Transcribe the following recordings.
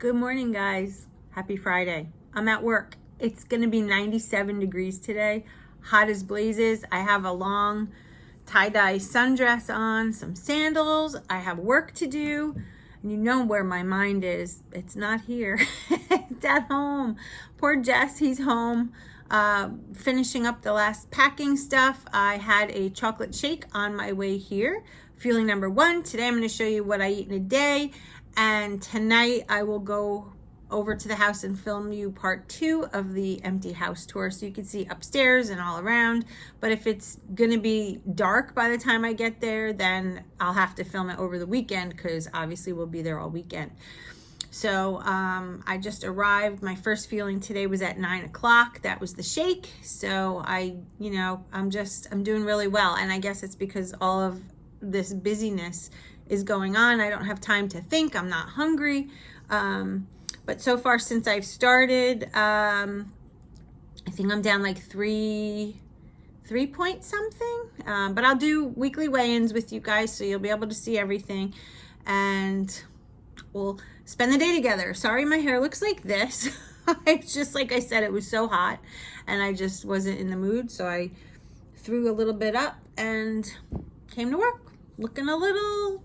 Good morning, guys. Happy Friday. I'm at work. It's gonna be 97 degrees today, hot as blazes. I have a long tie-dye sundress on, some sandals. I have work to do, and you know where my mind is. It's not here. It's at home. Poor Jess, he's home, finishing up the last packing stuff. I had a chocolate shake on my way here. Fueling number 1. Today I'm going to show you what I eat in a day, and tonight I will go over to the house and film you part 2 of the empty house tour so you can see upstairs and all around. But if it's gonna be dark by the time I get there, then I'll have to film it over the weekend because obviously we'll be there all weekend. So I just arrived. My first fueling today was at 9 o'clock. That was the shake. So I'm doing really well, and I guess it's because all of this busyness is going on. I don't have time to think. I'm not hungry. But so far since I've started, I think I'm down like 3 point something. But I'll do weekly weigh-ins with you guys so you'll be able to see everything, and we'll spend the day together. Sorry my hair looks like this. It's just like I said, it was so hot and I just wasn't in the mood, so I threw a little bit up and came to work looking a little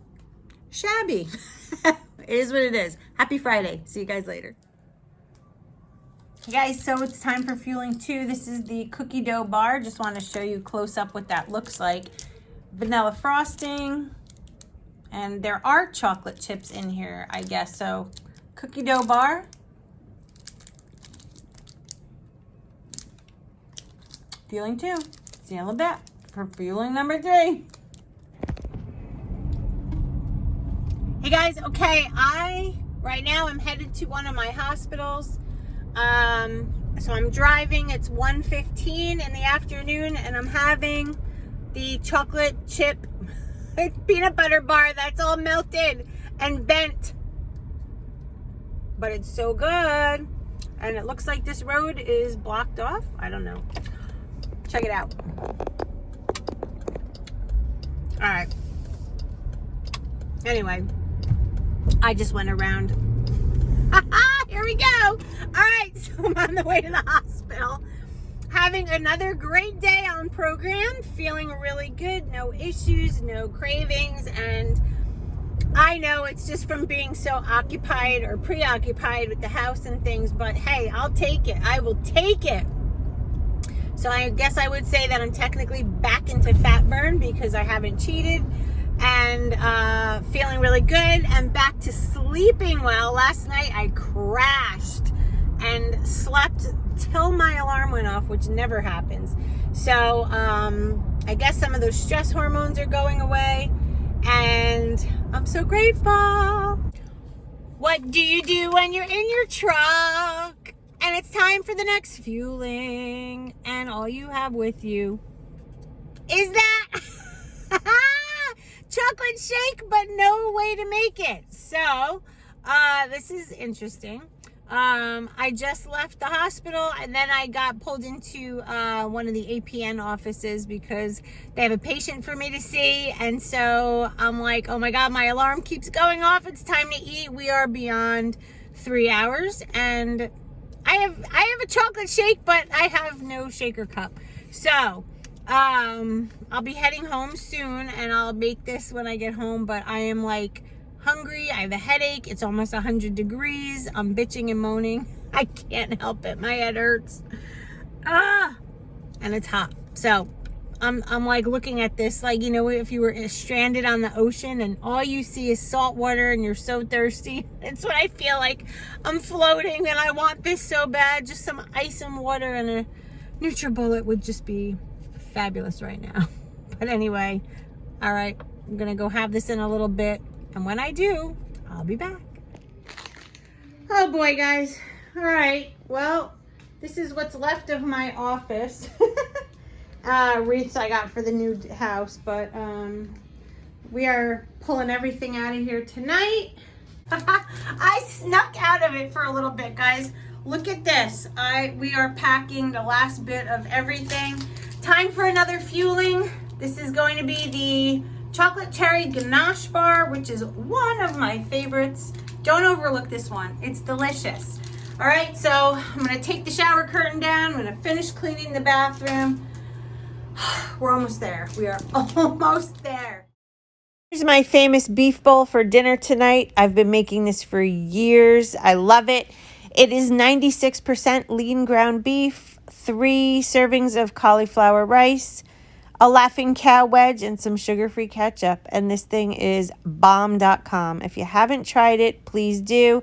shabby. It is what it is. Happy Friday. See you guys later. Hey guys, so it's time for fueling 2. This is the cookie dough bar. Just want to show you close up what that looks like. Vanilla frosting, and there are chocolate chips in here, I guess. So cookie dough bar. Fueling 2. See you in a little bit for fueling number 3. Hey guys, okay, right now I'm headed to one of my hospitals. So I'm driving. It's 1:15 in the afternoon, and I'm having the chocolate chip peanut butter bar that's all melted and bent. But it's so good. And it looks like this road is blocked off. I don't know. Check it out. All right. Anyway, I just went around. Here we go. All right, so I'm on the way to the hospital. Having another great day on program. Feeling really good. No issues, no cravings. And I know it's just from being so occupied or preoccupied with the house and things. But hey, I'll take it. I will take it. So I guess I would say that I'm technically back into fat burn because I haven't cheated. And feeling really good and back to sleeping well. Last night I crashed and slept till my alarm went off, which never happens. So I guess some of those stress hormones are going away, and I'm so grateful. What do you do when you're in your truck and it's time for the next fueling and all you have with you is that chocolate shake, but no way to make it? So this is interesting. I just left the hospital, and then I got pulled into one of the APN offices because they have a patient for me to see. And so I'm like, oh my God, my alarm keeps going off. It's time to eat. We are beyond 3 hours, and I have a chocolate shake, but I have no shaker cup. So I'll be heading home soon, and I'll make this when I get home, but I am like hungry. I have a headache. It's almost 100 degrees. I'm bitching and moaning. I can't help it. My head hurts. And it's hot. So I'm like looking at this like, you know, if you were stranded on the ocean and all you see is salt water and you're so thirsty. It's what I feel like. I'm floating and I want this so bad. Just some ice and water and a NutriBullet would just be fabulous right now. But anyway, all right, I'm gonna go have this in a little bit, and when I do, I'll be back. Oh boy, guys. All right, well, this is what's left of my office. Wreaths I got for the new house, but we are pulling everything out of here tonight. I snuck out of it for a little bit, guys. Look at this. We are packing the last bit of everything. Time for another fueling. This is going to be the chocolate cherry ganache bar, which is one of my favorites. Don't overlook this one. It's delicious. All right, so I'm gonna take the shower curtain down. I'm gonna finish cleaning the bathroom. We're almost there. We are almost there. Here's my famous beef bowl for dinner tonight. I've been making this for years. I love it. It is 96% lean ground beef, 3 servings of cauliflower rice, a Laughing Cow wedge, and some sugar-free ketchup. And this thing is bomb.com. If you haven't tried it, please do.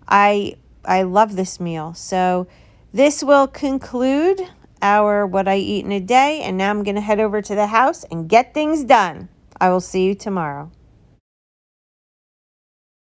I love this meal. So this will conclude our what I eat in a day. And now I'm going to head over to the house and get things done. I will see you tomorrow.